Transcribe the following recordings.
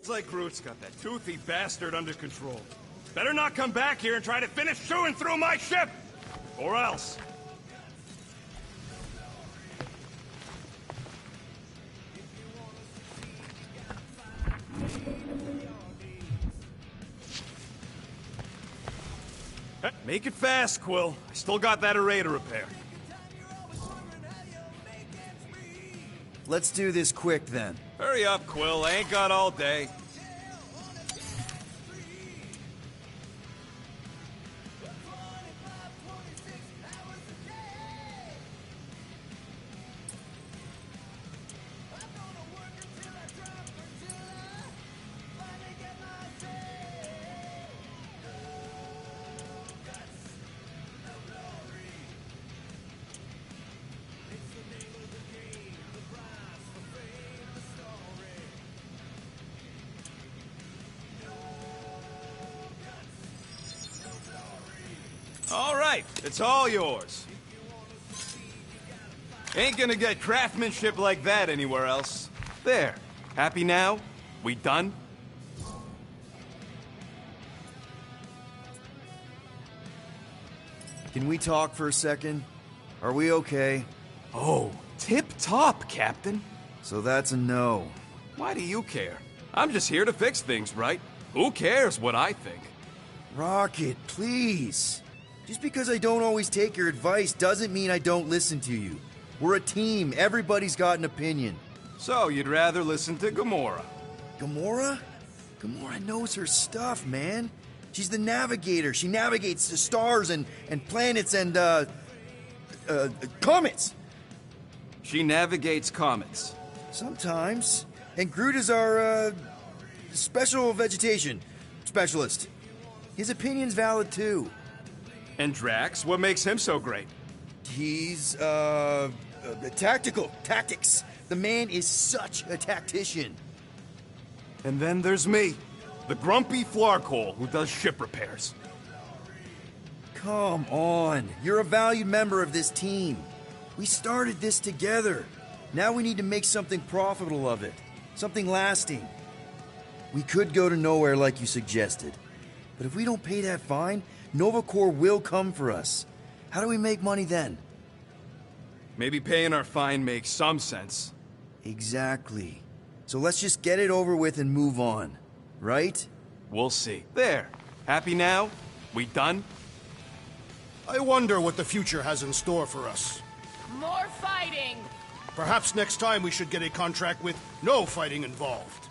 It's like Groot's got that toothy bastard under control. Better not come back here and try to finish chewing through my ship! Or else. Make it fast, Quill. I still got that array to repair. Let's do this quick, then. Hurry up, Quill. I ain't got all day. All right, it's all yours. Ain't gonna get craftsmanship like that anywhere else. There. Happy now? We done? Can we talk for a second? Are we okay? Oh, tip-top, Captain. So that's a no. Why do you care? I'm just here to fix things, right? Who cares what I think? Rocket, please. Just because I don't always take your advice doesn't mean I don't listen to you. We're a team. Everybody's got an opinion. So, you'd rather listen to Gamora? Gamora? Gamora knows her stuff, man. She's the navigator. She navigates the stars and planets and, comets. She navigates comets. Sometimes. And Groot is our, special vegetation specialist. His opinion's valid, too. And Drax, what makes him so great? He's, tactical. Tactics. The man is such a tactician. And then there's me, the grumpy Flarkhole who does ship repairs. Come on. You're a valued member of this team. We started this together. Now we need to make something profitable of it. Something lasting. We could go to nowhere like you suggested. But if we don't pay that fine, Nova Corps will come for us. How do we make money then? Maybe paying our fine makes some sense. Exactly. So let's just get it over with and move on. Right? We'll see. There. Happy now? We done? I wonder what the future has in store for us. More fighting! Perhaps next time we should get a contract with no fighting involved.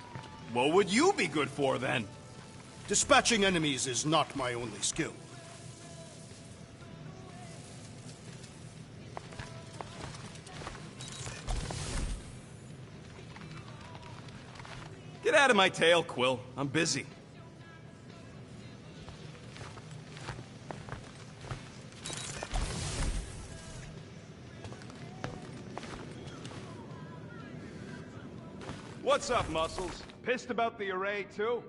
What would you be good for, then? Dispatching enemies is not my only skill. Get out of my tail, Quill. I'm busy. What's up, Muscles? Pissed about the array, too?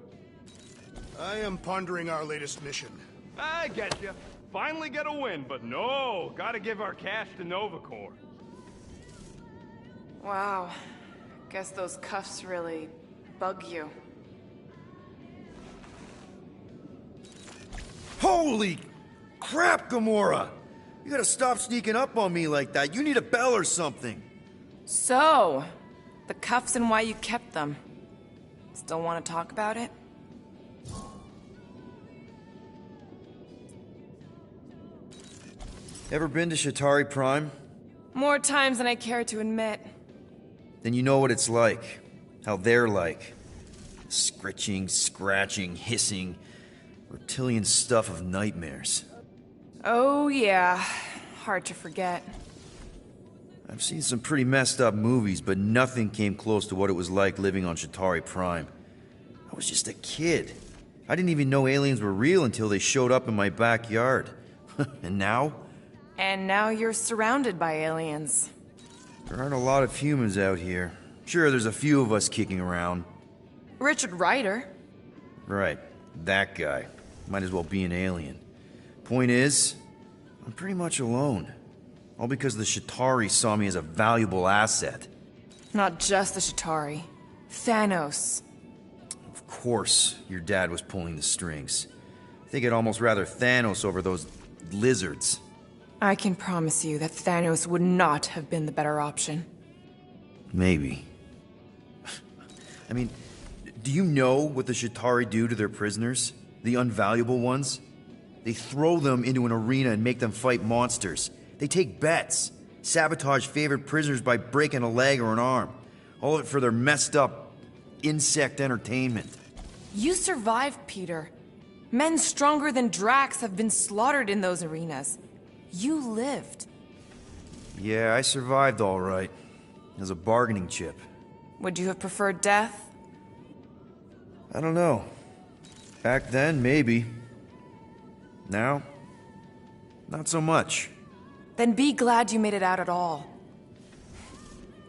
I am pondering our latest mission. I get you. Finally get a win, but no, gotta give our cash to Nova Corps. Wow. Guess those cuffs really bug you. Holy crap, Gamora! You gotta stop sneaking up on me like that. You need a bell or something. So, the cuffs and why you kept them. Still want to talk about it? Ever been to Shatari Prime? More times than I care to admit. Then you know what it's like. How they're like. Scritching, scratching, hissing. Reptilian stuff of nightmares. Oh yeah, hard to forget. I've seen some pretty messed up movies, but nothing came close to what it was like living on Shatari Prime. I was just a kid. I didn't even know aliens were real until they showed up in my backyard. And now? And now you're surrounded by aliens. There aren't a lot of humans out here. Sure, there's a few of us kicking around. Richard Rider. Right, that guy. Might as well be an alien. Point is, I'm pretty much alone. All because the Shatari saw me as a valuable asset. Not just the Shatari. Thanos. Of Of course, your dad was pulling the strings. I think I'd almost rather Thanos over those lizards. I can promise you that Thanos would not have been the better option. Maybe. I mean, do you know what the Chitauri do to their prisoners? The unvaluable ones? They throw them into an arena and make them fight monsters. They take bets, sabotage favorite prisoners by breaking a leg or an arm. All of it for their messed up insect entertainment. You survived, Peter. Men stronger than Drax have been slaughtered in those arenas. You lived. Yeah, I survived all right. As a bargaining chip. Would you have preferred death? I don't know. Back then, maybe. Now, not so much. Then be glad you made it out at all.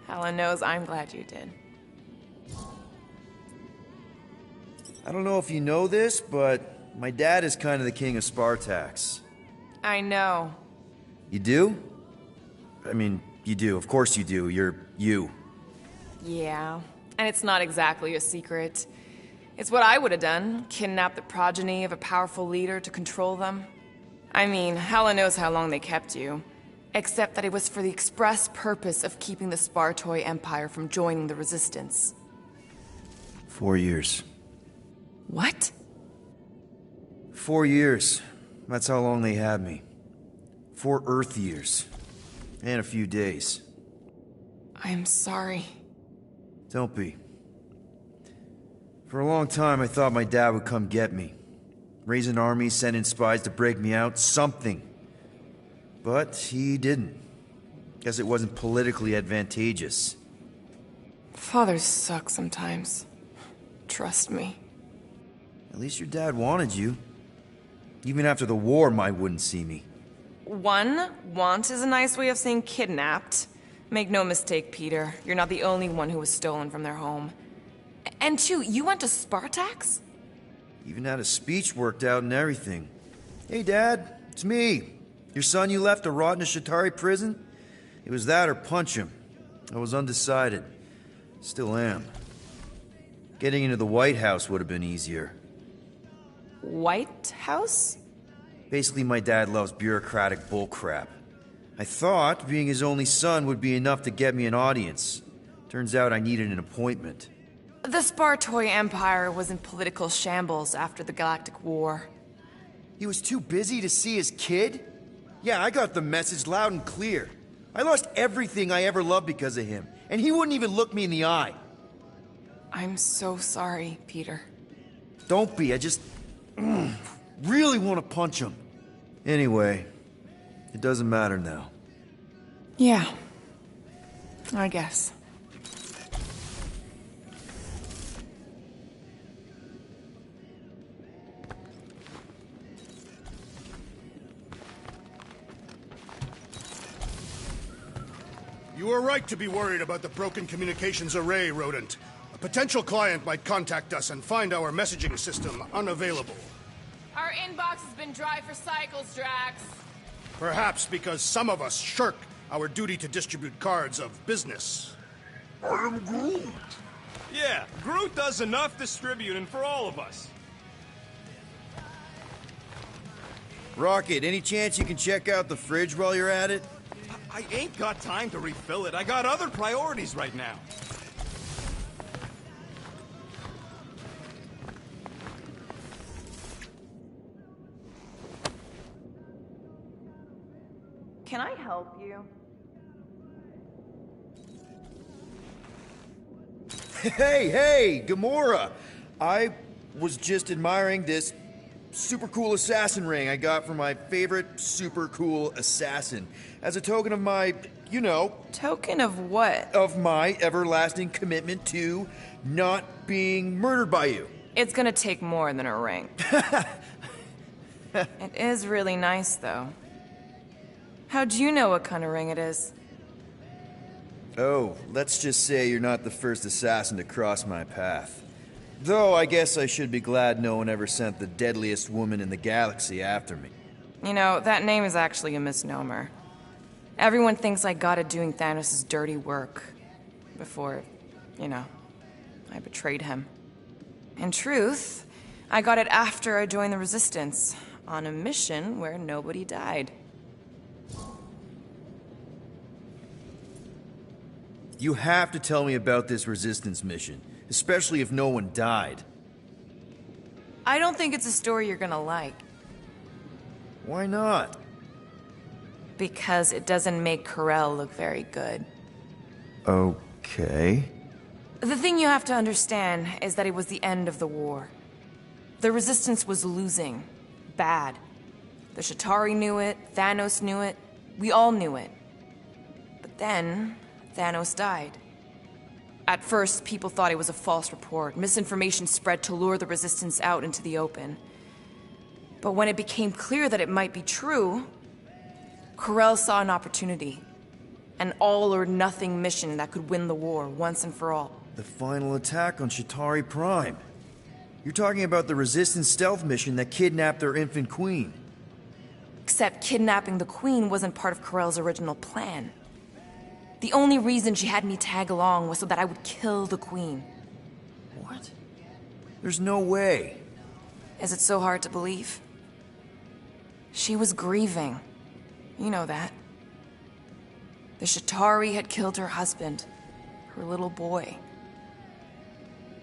Helen knows I'm glad you did. I don't know if you know this, but my dad is kind of the king of Spartax. I know. You do? I mean, you do. Of course you do. You're you. Yeah, and it's not exactly a secret. It's what I would have done, kidnap the progeny of a powerful leader to control them. I mean, Helen knows how long they kept you. Except that it was for the express purpose of keeping the Spartoi Empire from joining the Resistance. 4 years. What? 4 years. That's how long they had me. 4 Earth years. And a few days. I'm sorry. Don't be. For a long time, I thought my dad would come get me. Raise an army, send in spies to break me out, something. But he didn't. Guess it wasn't politically advantageous. Fathers suck sometimes. Trust me. At least your dad wanted you. Even after the war, Mai wouldn't see me. Want is a nice way of saying kidnapped. Make no mistake, Peter. You're not the only one who was stolen from their home. And 2, you went to Spartax? Even had a speech worked out and everything. Hey, Dad, it's me. Your son you left to rot in a Chitauri prison? It was that or punch him. I was undecided. Still am. Getting into the White House would have been easier. White House? Basically, my dad loves bureaucratic bullcrap. I thought being his only son would be enough to get me an audience. Turns out I needed an appointment. The Spartoi Empire was in political shambles after the Galactic War. He was too busy to see his kid? Yeah, I got the message loud and clear. I lost everything I ever loved because of him, and he wouldn't even look me in the eye. I'm so sorry, Peter. Don't be, I just really want to punch him. Anyway, it doesn't matter now. Yeah, I guess. You are right to be worried about the broken communications array, Rodent. A potential client might contact us and find our messaging system unavailable. Our inbox has been dry for cycles, Drax. Perhaps because some of us shirk our duty to distribute cards of business. I am Groot. Yeah, Groot does enough distributing for all of us. Rocket, any chance you can check out the fridge while you're at it? I ain't got time to refill it. I got other priorities right now. Can I help you? Hey, Gamora! I was just admiring this super cool assassin ring I got from my favorite super cool assassin. As a token of my, you know... Token of what? Of my everlasting commitment to not being murdered by you. It's gonna take more than a ring. It is really nice, though. How'd you know what kind of ring it is? Oh, let's just say you're not the first assassin to cross my path. Though I guess I should be glad no one ever sent the deadliest woman in the galaxy after me. You know, that name is actually a misnomer. Everyone thinks I got it doing Thanos' dirty work. Before, you know, I betrayed him. In truth, I got it after I joined the Resistance, on a mission where nobody died. You have to tell me about this Resistance mission, especially if no one died. I don't think it's a story you're gonna like. Why not? Because it doesn't make Corel look very good. Okay. The thing you have to understand is that it was the end of the war. The Resistance was losing. Bad. The Chitauri knew it, Thanos knew it, we all knew it. But then, Thanos died. At first, people thought it was a false report. Misinformation spread to lure the Resistance out into the open. But when it became clear that it might be true, Corel saw an opportunity. An all-or-nothing mission that could win the war once and for all. The final attack on Chitauri Prime. You're talking about the Resistance stealth mission that kidnapped their infant queen. Except kidnapping the Queen wasn't part of Corel's original plan. The only reason she had me tag along was so that I would kill the Queen. What? There's no way. Is it so hard to believe? She was grieving. You know that. The Chitauri had killed her husband, her little boy.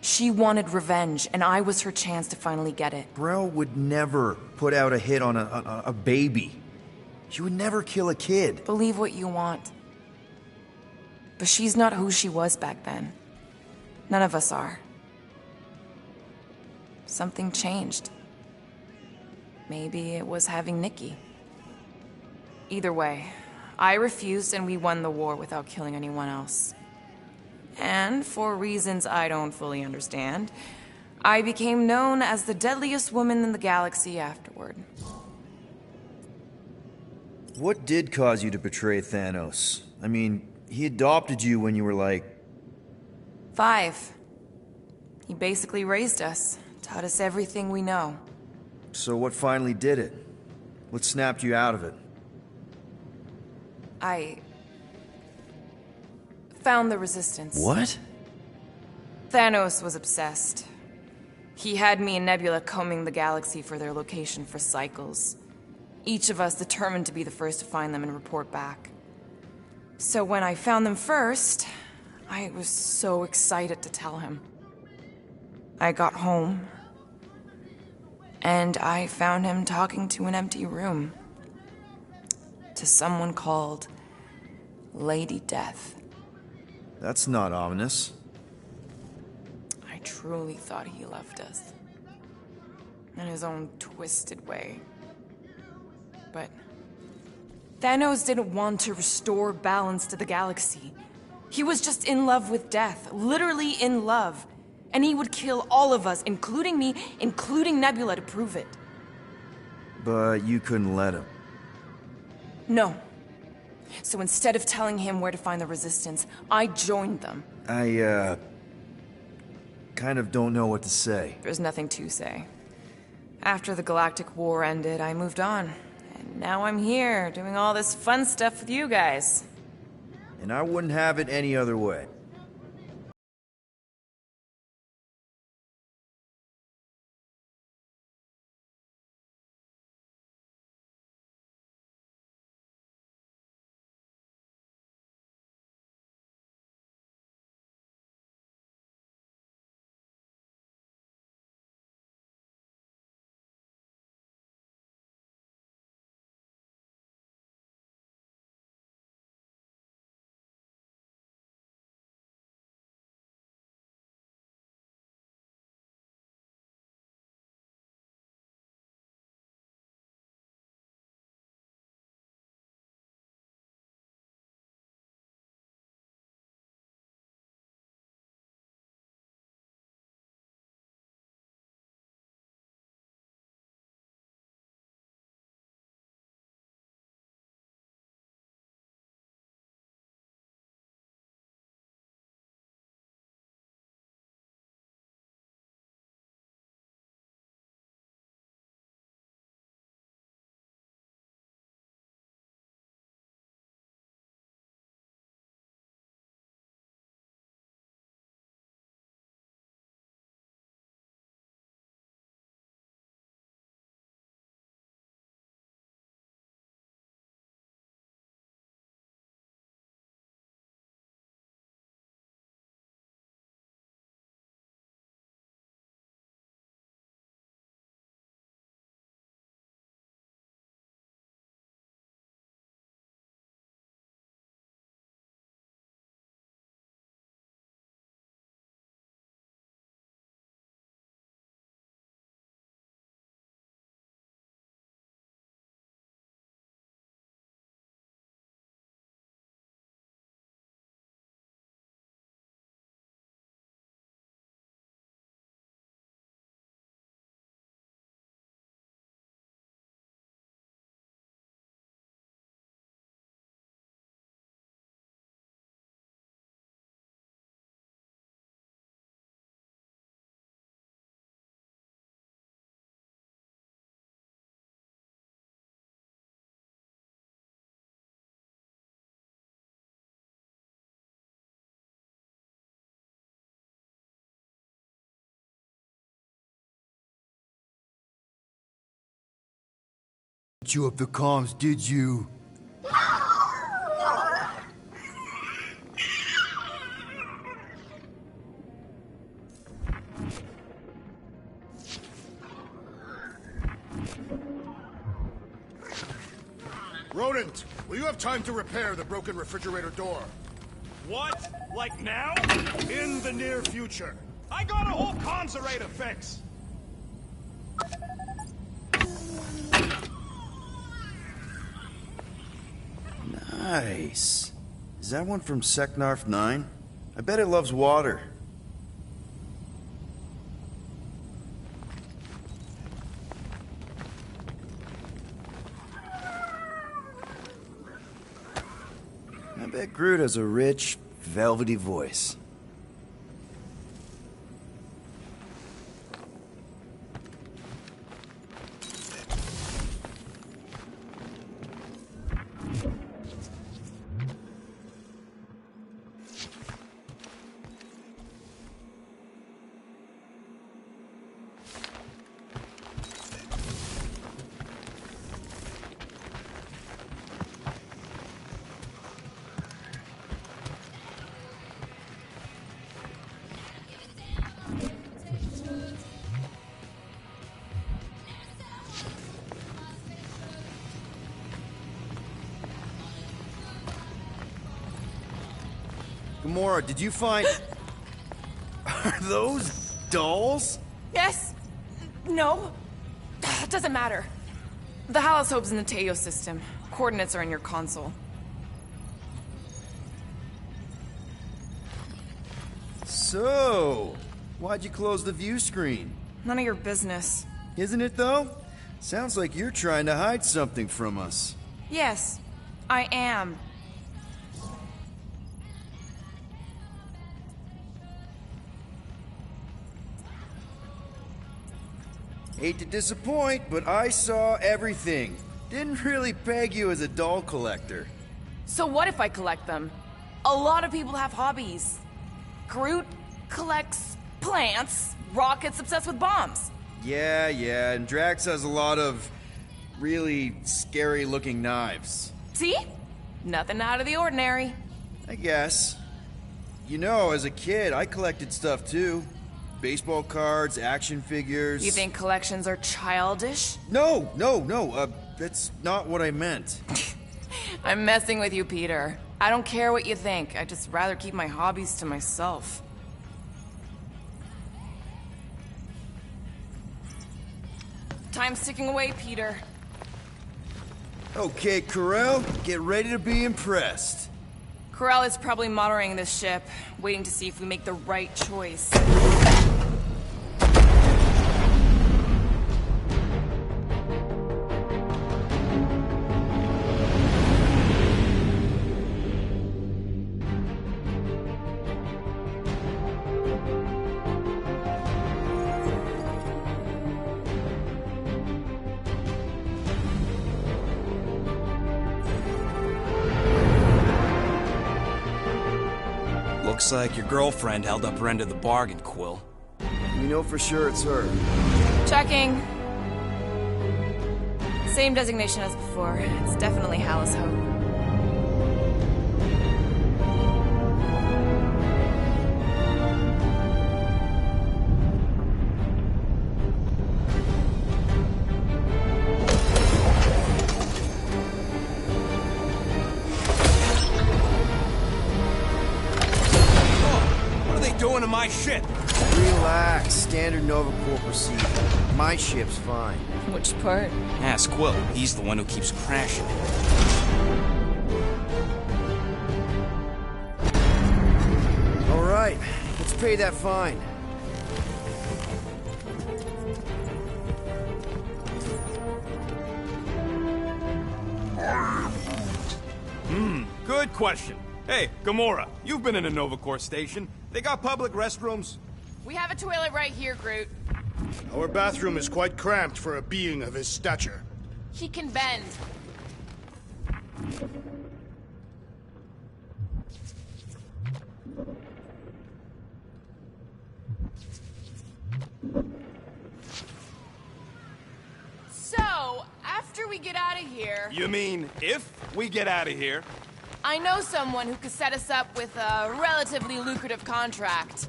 She wanted revenge, and I was her chance to finally get it. Brel would never put out a hit on a baby. She would never kill a kid. Believe what you want. But she's not who she was back then. None of us are. Something changed. Maybe it was having Nikki. Either way, I refused and we won the war without killing anyone else. And for reasons I don't fully understand, I became known as the deadliest woman in the galaxy afterward. What did cause you to betray Thanos? I mean, he adopted you when you were like... 5. He basically raised us, taught us everything we know. So what finally did it? What snapped you out of it? I found the Resistance. What? Thanos was obsessed. He had me and Nebula combing the galaxy for their location for cycles. Each of us determined to be the first to find them and report back. So when I found them first, I was so excited to tell him. I got home, and I found him talking to an empty room. To someone called Lady Death. That's not ominous. I truly thought he loved us. In his own twisted way. But Thanos didn't want to restore balance to the galaxy. He was just in love with death, literally in love. And he would kill all of us, including me, including Nebula, to prove it. But you couldn't let him. No. So instead of telling him where to find the Resistance, I joined them. I, kind of don't know what to say. There's nothing to say. After the Galactic War ended, I moved on. And now I'm here, doing all this fun stuff with you guys. And I wouldn't have it any other way. You up the comms, did you? Rodent, will you have time to repair the broken refrigerator door? What? Like now? In the near future. I got a whole comms to fix. Nice. Is that one from Seknarf 9? I bet it loves water. I bet Groot has a rich, velvety voice. Gamora, did you find... Are those dolls? Yes. No. It doesn't matter. The Halosobe's in the Teo system. Coordinates are in your console. So, why'd you close the view screen? None of your business. Isn't it, though? Sounds like you're trying to hide something from us. Yes, I am. Hate to disappoint, but I saw everything. Didn't really peg you as a doll collector. So what if I collect them? A lot of people have hobbies. Groot collects plants, Rocket's obsessed with bombs. Yeah, and Drax has a lot of really scary-looking knives. See? Nothing out of the ordinary. I guess. You know, as a kid, I collected stuff too. Baseball cards, action figures... You think collections are childish? No, that's not what I meant. I'm messing with you, Peter. I don't care what you think. I'd just rather keep my hobbies to myself. Time's ticking away, Peter. Okay, Corel, get ready to be impressed. Corral is probably monitoring this ship, waiting to see if we make the right choice. Looks like your girlfriend held up her end of the bargain, Quill. You know for sure it's her. Checking. Same designation as before. It's definitely Hal's Hope. Doing to my ship? Relax. Standard Nova Corps procedure. My ship's fine. Which part? Ask Quill. He's the one who keeps crashing. All right. Let's pay that fine. Good question. Hey, Gamora, you've been in a Nova Corps station. They got public restrooms? We have a toilet right here, Groot. Our bathroom is quite cramped for a being of his stature. He can bend. So, after we get out of here. You mean if we get out of here? I know someone who could set us up with a relatively lucrative contract.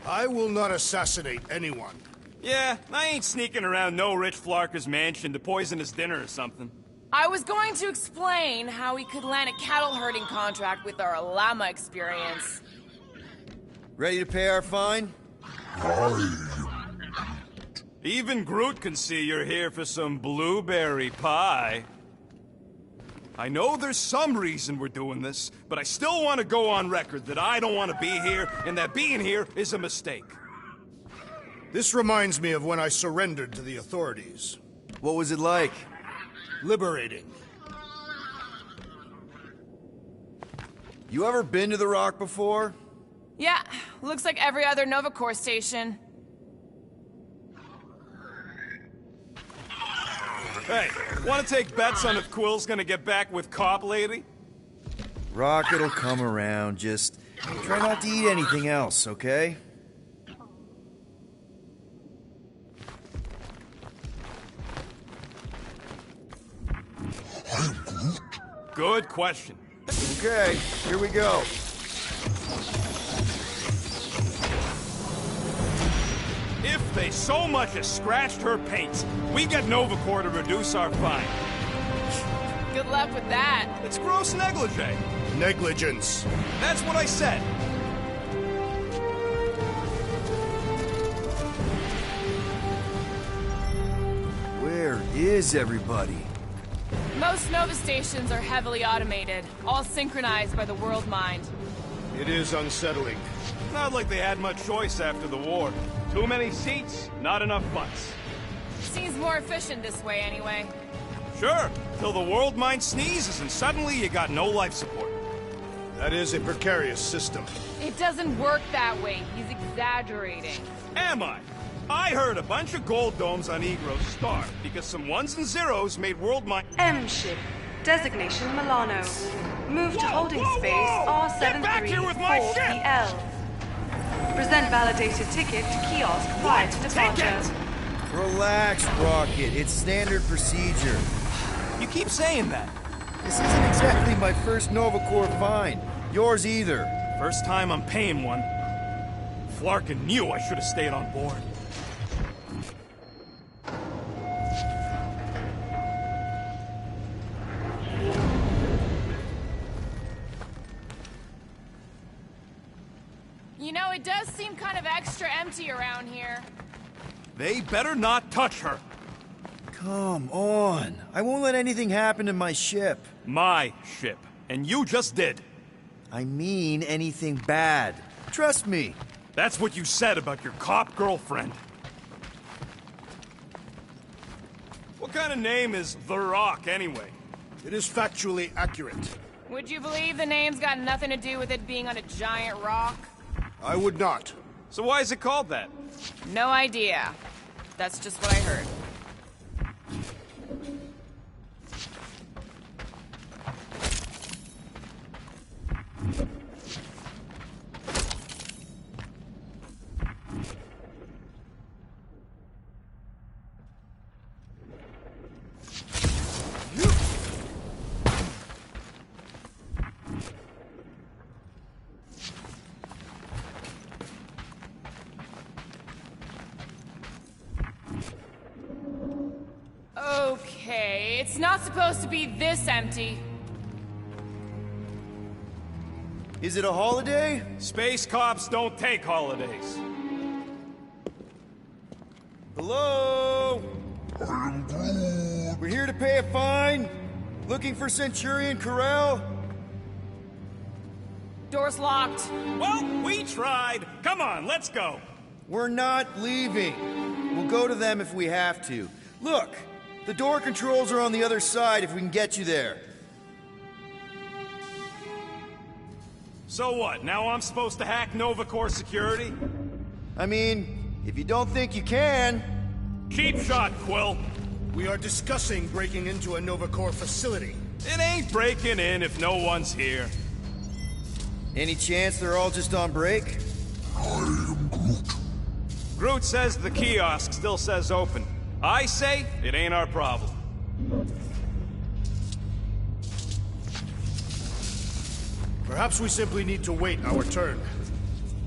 I will not assassinate anyone. Yeah, I ain't sneaking around no rich flarker's mansion to poison his dinner or something. I was going to explain how we could land a cattle herding contract with our llama experience. Ready to pay our fine? Even Groot can see you're here for some blueberry pie. I know there's some reason we're doing this, but I still want to go on record that I don't want to be here, and that being here is a mistake. This reminds me of when I surrendered to the authorities. What was it like? Liberating. You ever been to the Rock before? Yeah, looks like every other Nova Corps station. Hey, want to take bets on if Quill's gonna get back with Cop Lady? Rocket'll come around, just try not to eat anything else, okay? Good question. Okay, here we go. If they so much as scratched her paint, we get Nova Corps to reduce our fine. Good luck with that. It's gross negligee. Negligence. That's what I said. Where is everybody? Most Nova stations are heavily automated, all synchronized by the world mind. It is unsettling. Not like they had much choice after the war. Too many seats, not enough butts. Seems more efficient this way anyway. Sure, till the world mind sneezes and suddenly you got no life support. That is a precarious system. It doesn't work that way. He's exaggerating. Am I? I heard a bunch of gold domes on Egros starved because some ones and zeros made world mind... M-ship. Designation Milano. Move to holding space Get back here with my ship! R734PL. Present validated ticket to kiosk prior to departure. Ticket? Relax, Rocket. It's standard procedure. You keep saying that. This isn't exactly my first Nova Corps fine. Yours either. First time I'm paying one. Flarkin knew I should have stayed on board. You know, it does seem kind of extra empty around here. They better not touch her. Come on. I won't let anything happen to my ship. My ship. And you just did. I mean anything bad. Trust me. That's what you said about your cop girlfriend. What kind of name is The Rock, anyway? It is factually accurate. Would you believe the name's got nothing to do with it being on a giant rock? I would not. So why is it called that? No idea. That's just what I heard. Okay, it's not supposed to be this empty. Is it a holiday? Space cops don't take holidays. Hello? We're here to pay a fine. Looking for Centurion Corral? Door's locked. Well, we tried. Come on, let's go. We're not leaving. We'll go to them if we have to. Look, the door controls are on the other side if we can get you there. So what, now I'm supposed to hack Nova Corps security? I mean, if you don't think you can... Cheap shot, Quill. We are discussing breaking into a Nova Corps facility. It ain't breaking in if no one's here. Any chance they're all just on break? Groot says the kiosk still says open. I say it ain't our problem. Perhaps we simply need to wait our turn.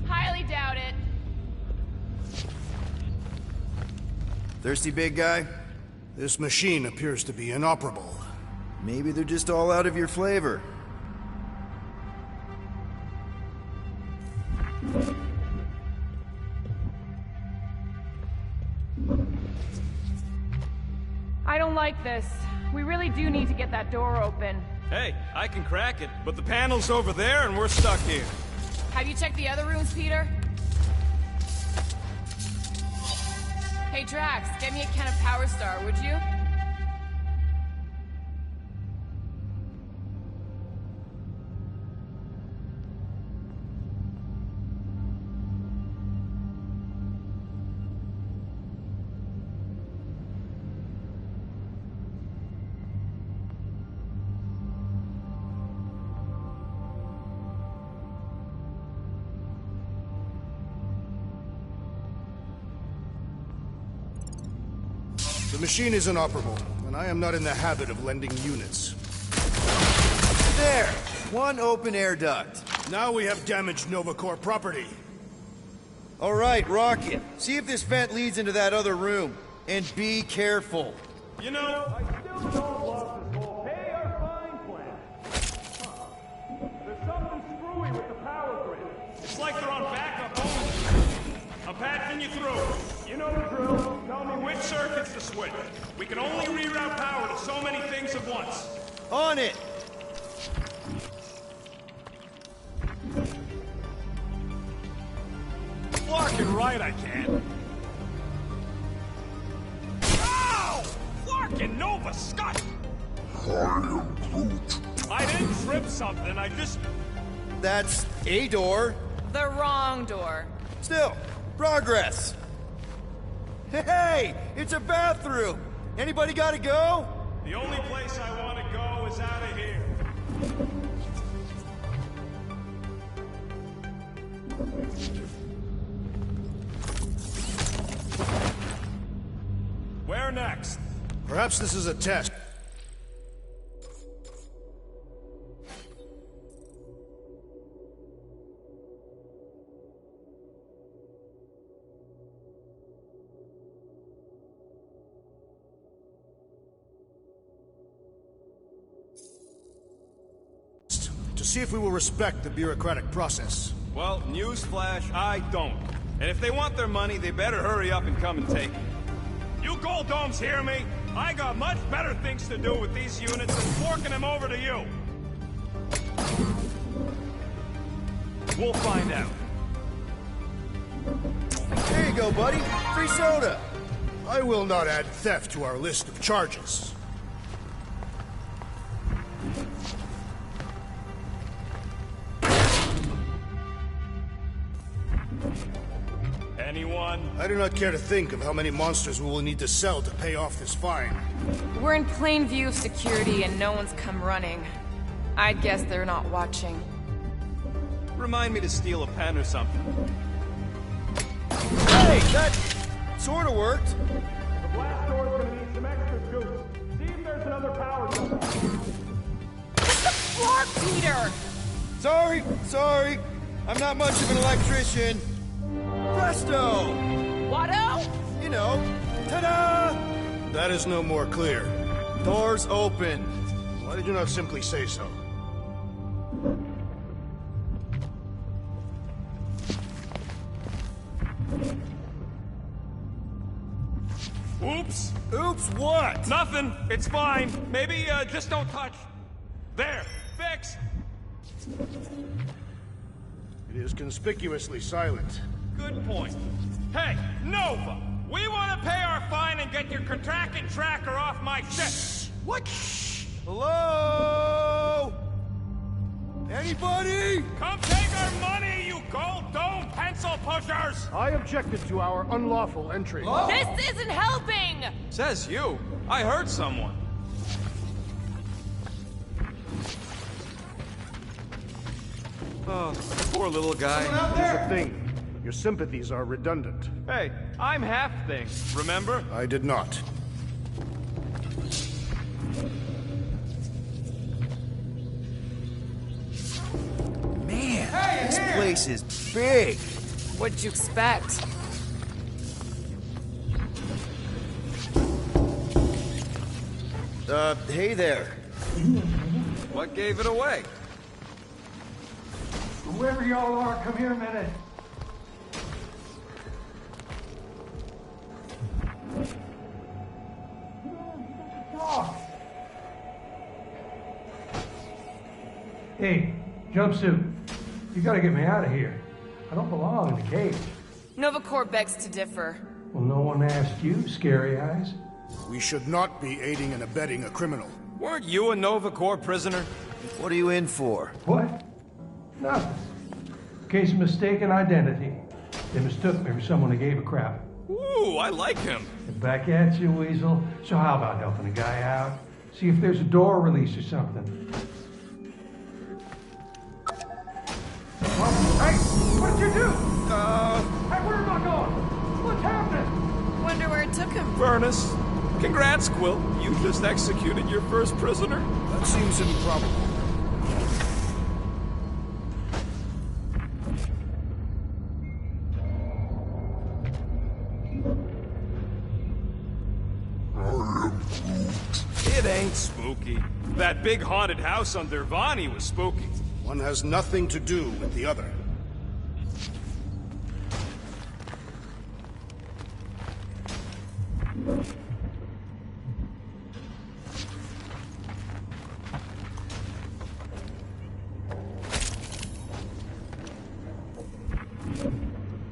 Highly doubt it. Thirsty, big guy? This machine appears to be inoperable. Maybe they're just all out of your flavor. I don't like this. We really do need to get that door open. Hey, I can crack it, but the panel's over there and we're stuck here. Have you checked the other rooms, Peter? Hey, Drax, get me a can of Power Star, would you? The machine is inoperable, and I am not in the habit of lending units. There! One open air duct. Now we have damaged Nova Corps property. All right, Rocket. See if this vent leads into that other room. And be careful. You know, I still don't love this whole pay our fine plan. There's something screwy with the power grid. It's like they're on backup only. I'm patching you through. You know the drill. Tell me which circuits to switch. We can only reroute power to so many things at once. On it! Fucking right I can. Ow! Fucking Nova Scott! I didn't trip something, I just... That's a door. The wrong door. Still, progress. Hey, it's a bathroom. Anybody gotta go? The only place I want to go is out of here. Where next? Perhaps this is a test. To see if we will respect the bureaucratic process. Well, newsflash, I don't. And if they want their money, they better hurry up and come and take it. You Gold Domes hear me? I got much better things to do with these units than forking them over to you. We'll find out. There you go, buddy. Free soda. I will not add theft to our list of charges. Anyone? I do not care to think of how many monsters we will need to sell to pay off this fine. We're in plain view of security and no one's come running. I'd guess they're not watching. Remind me to steal a pen or something. Hey, that sort of worked. The blast door's gonna need some extra juice. See if there's another power zone. Floor, Peter! Sorry. I'm not much of an electrician. Presto! Watto? You know, ta-da! That is no more clear. Doors open. Why did you not simply say so? Oops. Oops, what? Nothing. It's fine. Maybe, just don't touch. There. Fixed. It is conspicuously silent. Good point. Hey, Nova! We want to pay our fine and get your contracted tracker off my ship! What? Hello? Anybody? Come take our money, you Gold Dome pencil pushers! I objected to our unlawful entry. This isn't helping! Says you. I heard someone. Oh, poor little guy. Here's the thing. Your sympathies are redundant. Hey, I'm half thing, remember? I did not. This place is big. What'd you expect? Hey there. What gave it away? Whoever y'all are, come here a minute. Hey, jumpsuit. You gotta get me out of here. I don't belong in the cage. Nova Corps begs to differ. Well, no one asked you, Scary Eyes. We should not be aiding and abetting a criminal. Weren't you a Nova Corps prisoner? What are you in for? What? Nothing. Case of mistaken identity. They mistook me for someone who gave a crap. Ooh, I like him. And back at you, Weasel. So how about helping a guy out? See if there's a door release or something. Hey, what'd you do? Hey, where am I going? What's happening? Wonder where it took him. Furnace. Congrats, Quill. You just executed your first prisoner. That seems improbable. It ain't spooky. That big haunted house on Dervani was spooky. One has nothing to do with the other.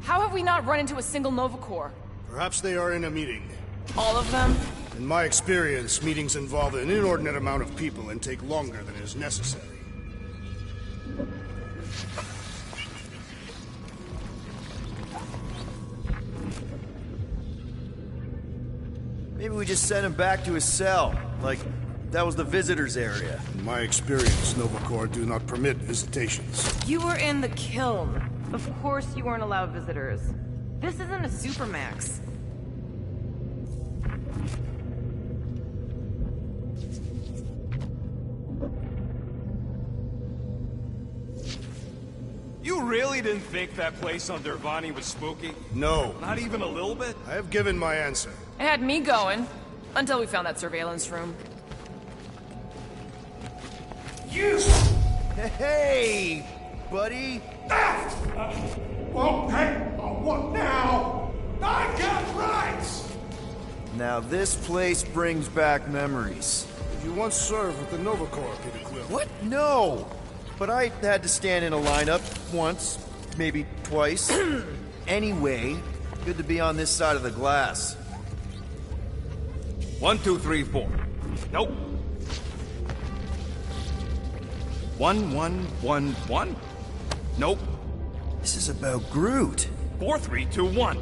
How have we not run into a single Nova Corps? Perhaps they are in a meeting. All of them? In my experience, meetings involve an inordinate amount of people and take longer than is necessary. Maybe we just send him back to his cell. Like, that was the visitors area. In my experience, Nova Corps do not permit visitations. You were in the kiln. Of course you weren't allowed visitors. This isn't a Supermax. You really didn't think that place on Dervani was spooky? No. Not even a little bit? I have given my answer. It had me going. Until we found that surveillance room. You! Hey, buddy. Well, hey, what now? I got rights! Now this place brings back memories. You once served with the Nova Corps, Peter Quill. What? No! But I had to stand in a lineup once, maybe twice. Anyway, good to be on this side of the glass. 1, 2, 3, 4. Nope. 1, 1, 1, 1. Nope. This is about Groot. 4, 3, 2, 1.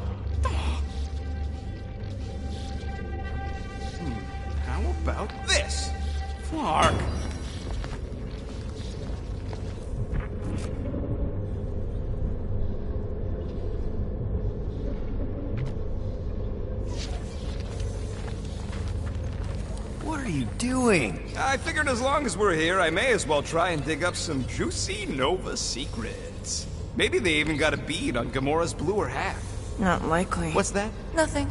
How about this? Flark. What are you doing? I figured as long as we're here, I may as well try and dig up some juicy Nova secrets. Maybe they even got a bead on Gamora's bluer half. Not likely. What's that? Nothing.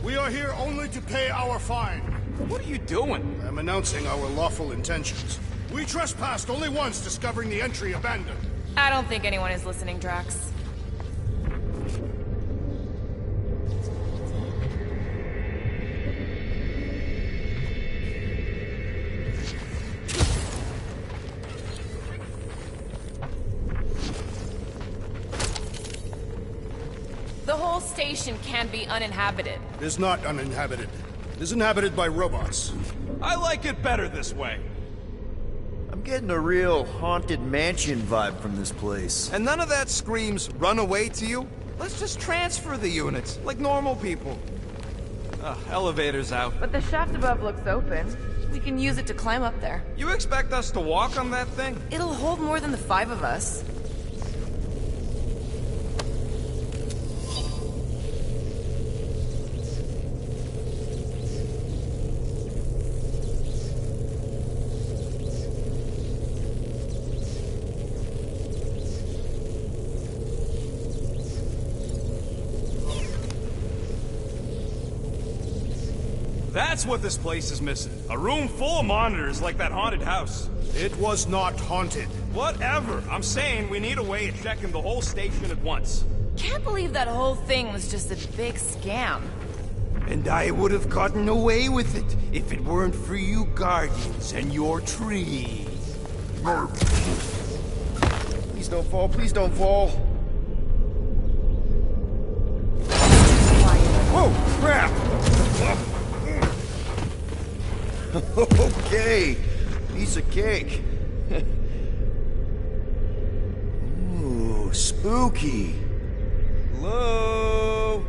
We are here only to pay our fine. What are you doing? I'm announcing our lawful intentions. We trespassed only once, discovering the entry abandoned. I don't think anyone is listening, Drax. The whole station can be uninhabited. It is not uninhabited. It is inhabited by robots. I like it better this way. I'm getting a real haunted mansion vibe from this place. And none of that screams run away to you? Let's just transfer the units, like normal people. Elevator's out. But the shaft above looks open. We can use it to climb up there. You expect us to walk on that thing? It'll hold more than the 5 of us. That's what this place is missing. A room full of monitors like that haunted house. It was not haunted. Whatever. I'm saying we need a way of checking the whole station at once. Can't believe that whole thing was just a big scam. And I would have gotten away with it if it weren't for you guardians and your trees. Please don't fall, please don't fall. Whoa, crap! Okay, piece of cake. Ooh, spooky. Hello?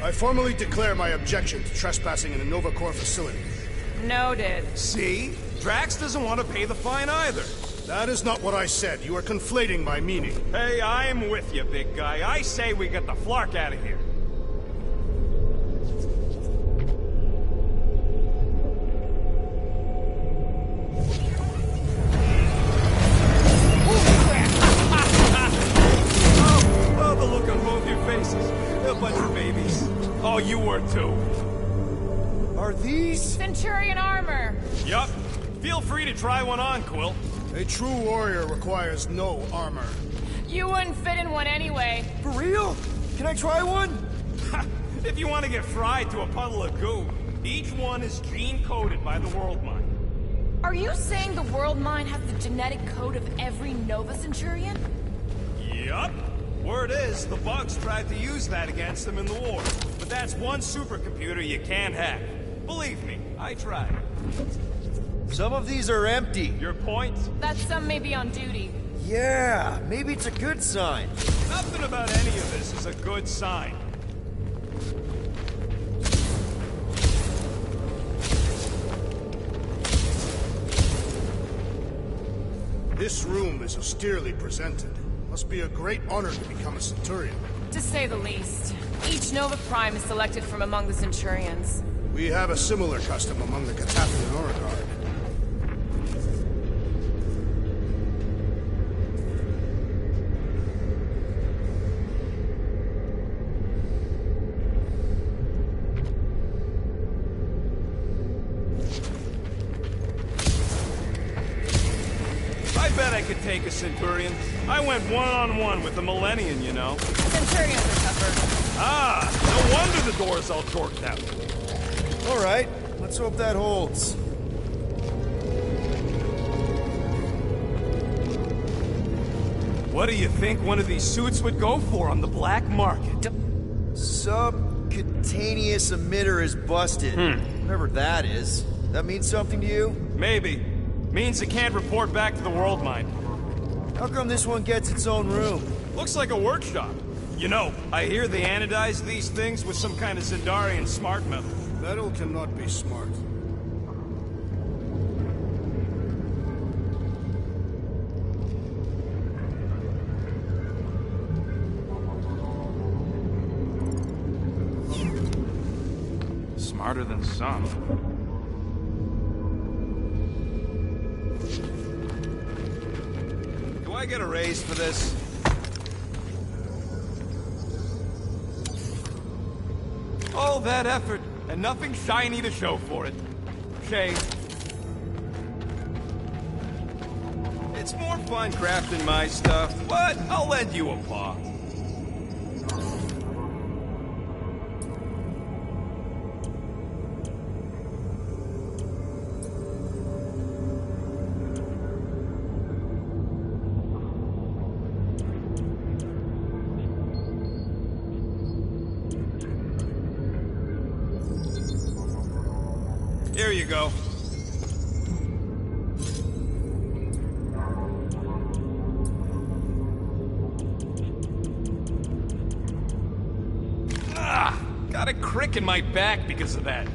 I formally declare my objection to trespassing in a Nova Corps facility. Noted. See? Drax doesn't want to pay the fine either. That is not what I said. You are conflating my meaning. Hey, I'm with you, big guy. I say we get the flark out of here. Oh, the look on both your faces. A bunch of babies. Oh, you were too. Are these? Centurion armor. Yup. Feel free to try one on, Quill. A true warrior requires no armor. You wouldn't fit in one anyway. For real? Can I try one? If you want to get fried to a puddle of goo, each one is gene-coded by the World Mind. Are you saying the World Mind has the genetic code of every Nova Centurion? Yup. Word is, the bugs tried to use that against them in the war. But that's one supercomputer you can't hack. Believe me, I tried. Some of these are empty. Your point? That some may be on duty. Yeah, maybe it's a good sign. Nothing about any of this is a good sign. This room is austerely presented. Must be a great honor to become a Centurion. To say the least. Each Nova Prime is selected from among the Centurions. We have a similar custom among the Katafian Honor Guard. I bet I could take a Centurion. I went one-on-one with the Millennium, you know. Centurions are tougher. Ah, no wonder the door's all torqued out. All right, let's hope that holds. What do you think one of these suits would go for on the black market? Subcutaneous emitter is busted. Whatever that is. That means something to you? Maybe. Means it can't report back to the World Mind. How come this one gets its own room? Looks like a workshop. You know, I hear they anodize these things with some kind of Zendarian smart metal. Metal cannot be smart. Smarter than some. Do I get a raise for this? All that effort, and nothing shiny to show for it. Shame. It's more fun crafting my stuff, but I'll lend you a paw. Here you go. Ah, got a crick in my back because of that.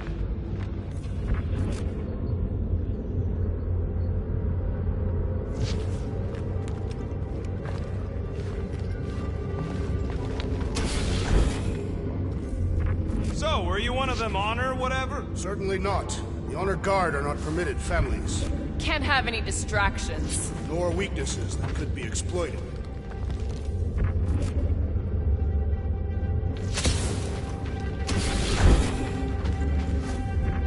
So, were you one of them honor whatever? Certainly not. The Honor Guard are not permitted families. Can't have any distractions. Nor weaknesses that could be exploited.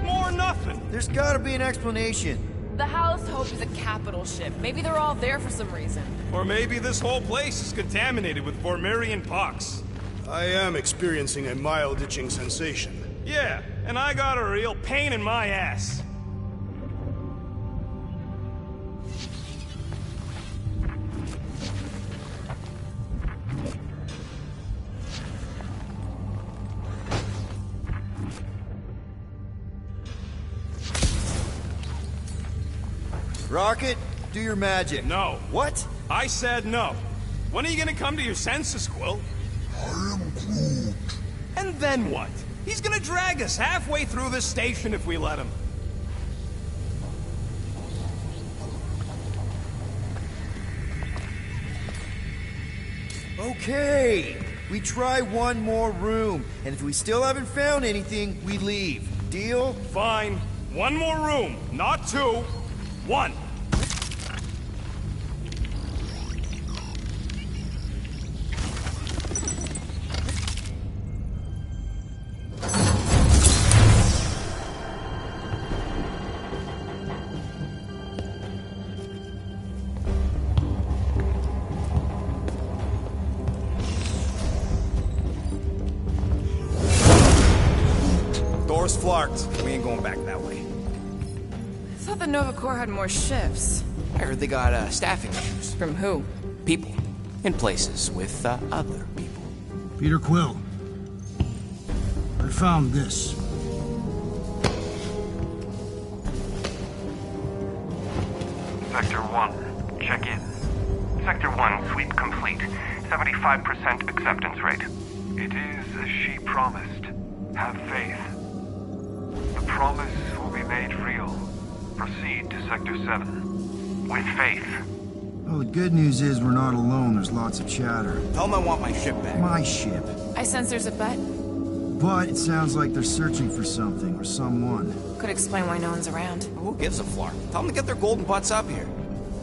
More nothing. There's gotta be an explanation. The Howl's Hope is a capital ship. Maybe they're all there for some reason. Or maybe this whole place is contaminated with Vormirian pox. I am experiencing a mild itching sensation. Yeah, and I got a real pain in my ass. Rocket, do your magic. No. What? I said no. When are you gonna come to your senses, Quill? I am Groot. And then what? He's gonna drag us halfway through this station if we let him. Okay. We try one more room, and if we still haven't found anything, we leave. Deal? Fine. One more room, not two. One. Door's flarked. We ain't going back that way. I thought the Nova Corps had more shifts. I heard they got staffing issues. From who? People. In places with other people. Peter Quill. I found this. Sector 1, check in. Sector 1, sweep complete. 75% acceptance rate. It is as she promised. Have faith. The promise will be made real. Proceed to Sector 7. With faith. Well, the good news is we're not alone. There's lots of chatter. Tell them I want my ship back. My ship. I sense there's a bet. But it sounds like they're searching for something or someone. Could explain why no one's around. Who gives a flark? Tell them to get their golden butts up here.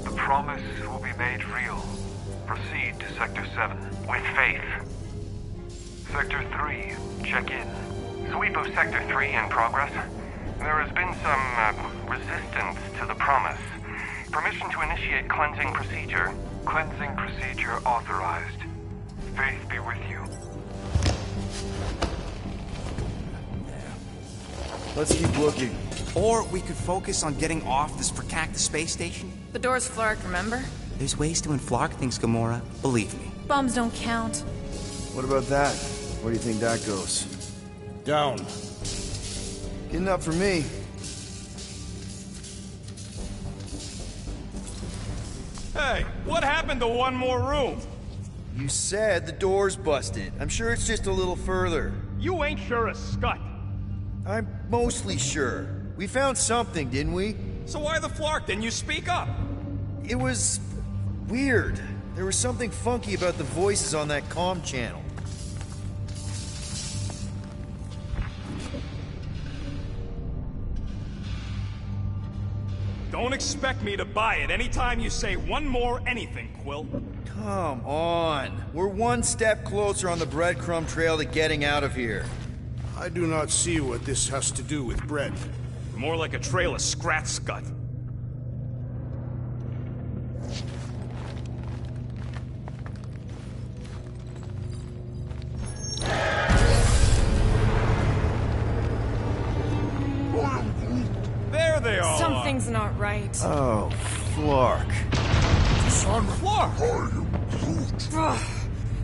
The promise will be made real. Proceed to Sector 7. With faith. Sector 3, check in. Sweep of Sector 3 in progress. There has been some, resistance to the promise. Permission to initiate cleansing procedure. Cleansing procedure authorized. Faith be with you. Let's keep looking. Or we could focus on getting off this fracacta space station. The door's flarked, remember? There's ways to unflark things, Gamora. Believe me. Bombs don't count. What about that? Where do you think that goes? Down. Good enough for me. Hey, what happened to one more room? You said the door's busted. I'm sure it's just a little further. You ain't sure a scut. I'm mostly sure. We found something, didn't we? So why the flark? Didn't you speak up? It was weird. There was something funky about the voices on that comm channel. Don't expect me to buy it anytime you say one more anything, Quill. Come on. We're one step closer on the breadcrumb trail to getting out of here. I do not see what this has to do with bread. More like a trail of scrat scut. There they all are. Something's not right. Oh, Flark. Ugh,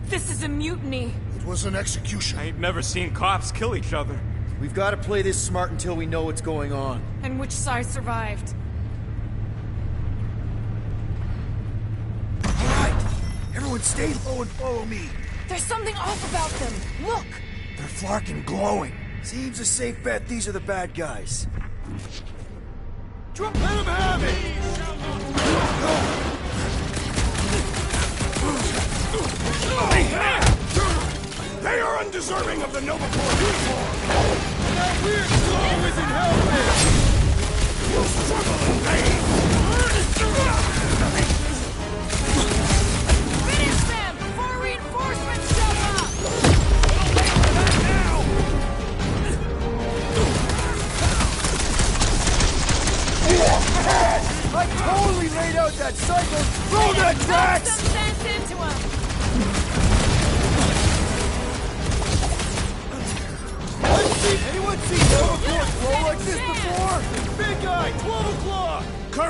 this is a mutiny. It was an execution. I ain't never seen cops kill each other. We've got to play this smart until we know what's going on. And which side survived? All right. Everyone stay low and follow me. There's something off about them. Look! They're Flark and glowing. Seems a safe bet these are the bad guys. Let him have it! They are undeserving of the Nova Corps uniform! That weird glow isn't helping! You struggle in vain!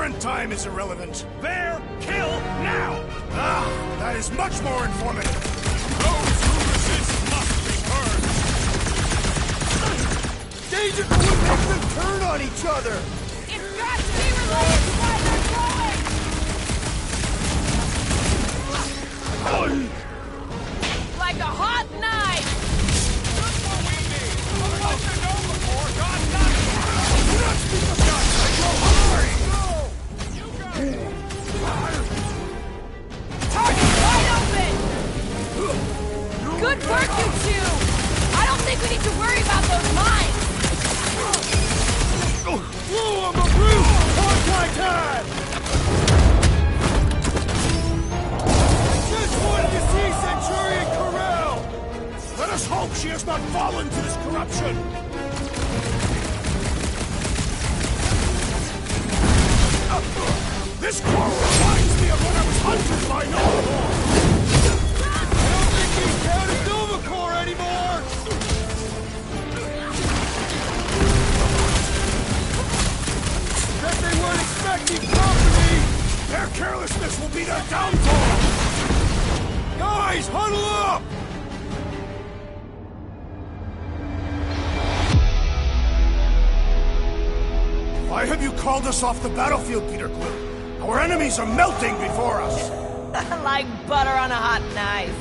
current time is irrelevant. There, kill, now! Ah, that is much more informative. Those who resist must be burned! Danger would make them turn on each other! It's got to be related to why they're glowing! Like a hot knife! That's what we need! Otherwise they're known before, God not! Do not speak of God! I go hurry! You got it! Target wide open! Good work, you two! I don't think we need to worry about those mines! Whoa, I'm a brute! Contact time! Just wanted to see Centurion Corral! Let us hope she has not fallen to this corruption. This quarrel reminds me of when I was hunted by Novacore. I don't think he's counted Novacore anymore! That they weren't expecting property! Their carelessness will be their downfall! Guys, huddle up! Why have you called us off the battlefield, Peter Quill? Our enemies are melting before us! Like butter on a hot knife.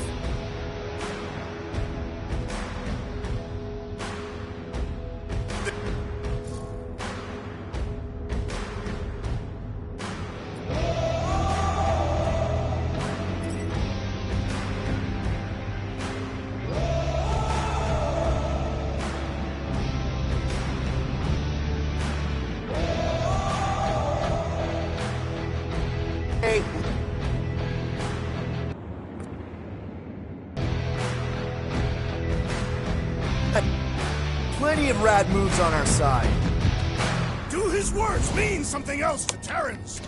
Plenty of rad moves on our side. Do his words mean something else to Terrans?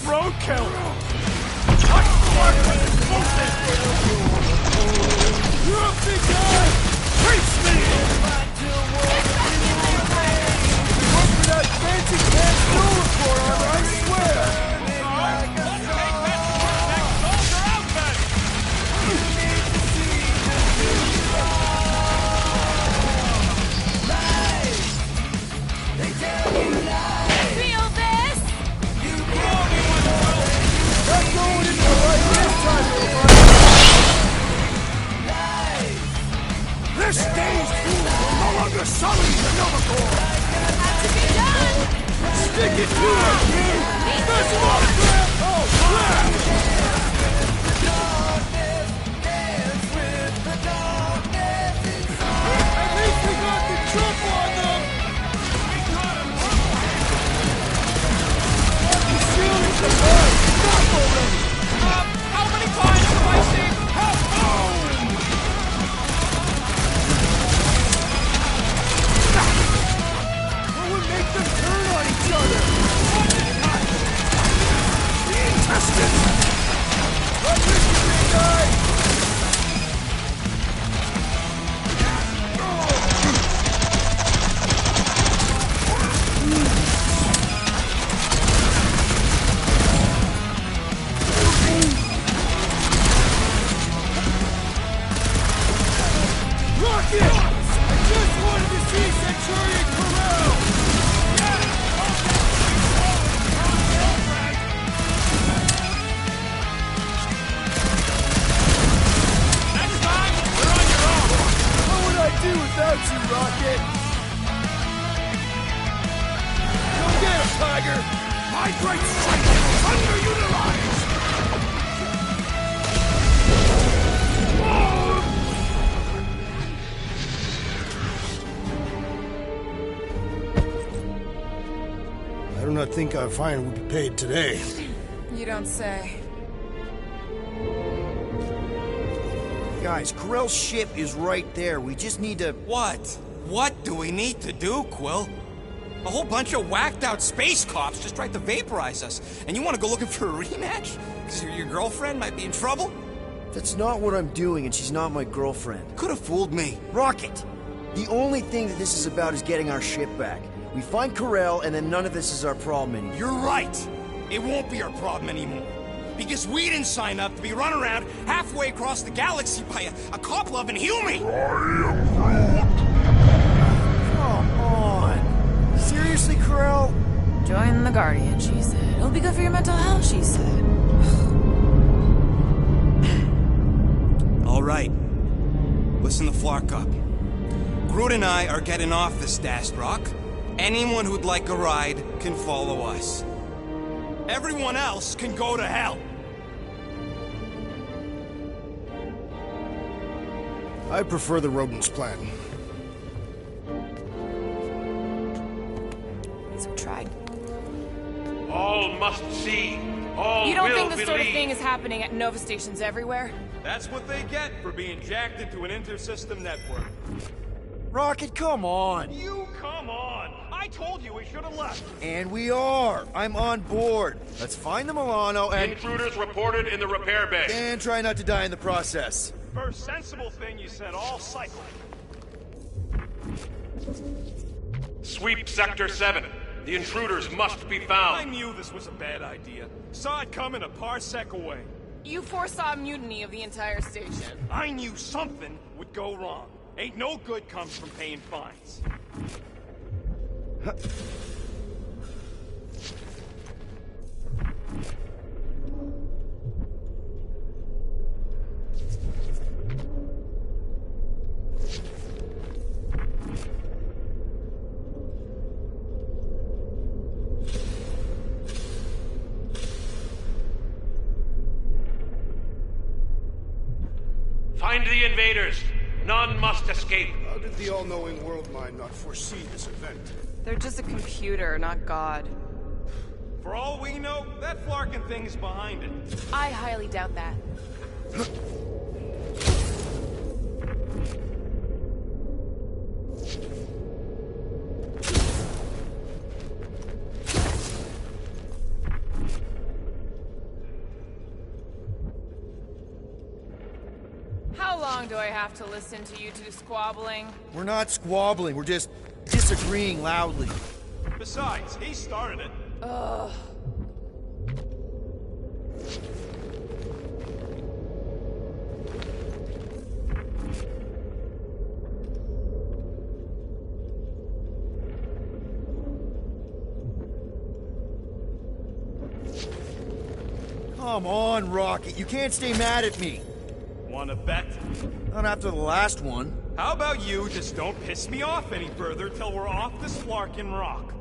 Roadkill! You're a big guy! Face me! Work for that fancy pants Novacore armor, I swear! Feel this? Not going into the light this time, little This day's fool will no longer sully the Novacore! Has to be done! Stick it to it, kid! Mess him up, crap! Oh, crap! At least we got the jump on them! The ceiling's the line! Stop already! How many times have I seen help? What would make them turn on each other? The intestines! Hydrate strength is underutilized! I do not think our fine will be paid today. You don't say. Guys, Corell's ship is right there. We just need to... What? What do we need to do, Quill? A whole bunch of whacked-out space cops just tried to vaporize us, and you want to go looking for a rematch? Because your girlfriend might be in trouble? That's not what I'm doing, and she's not my girlfriend. Could have fooled me. Rocket! The only thing that this is about is getting our ship back. We find Corell, and then none of this is our problem anymore. You're right. It won't be our problem anymore. Because we didn't sign up to be run around halfway across the galaxy by a cop-loving human! Come on! Seriously, Corell? Join the Guardian, she said. It'll be good for your mental health, she said. All right. Listen to Flark up. Groot and I are getting off this dashed rock. Anyone who'd like a ride can follow us. Everyone else can go to hell. I prefer the rodent's plan. So tried. All must see. All You don't will think this sort of believe. thing is happening at Nova stations everywhere? That's what they get for being jacked into an intersystem network. Rocket, come on! You come on! I told you we should have left. And we are! I'm on board. Let's find the Milano and... Intruders reported in the repair bay. And try not to die in the process. First sensible thing you said all cycle. Sweep Sector 7. The intruders must be I found. knew this was a bad idea. Saw it coming a parsec away. You foresaw a mutiny of the entire station. I knew something would go wrong. Ain't no good comes from paying fines. Find the invaders. None must escape. How did the all-knowing world mind not foresee this event? They're just a computer, not God. For all we know, that Flarkin thing's behind it. I highly doubt that. How long do I have to listen to you two squabbling? We're not squabbling, we're just disagreeing loudly. Besides, he started it. Ugh. Come on, Rocket, you can't stay mad at me. Wanna bet? Not after the last one. How about you just don't piss me off any further till we're off this Flarkin rock?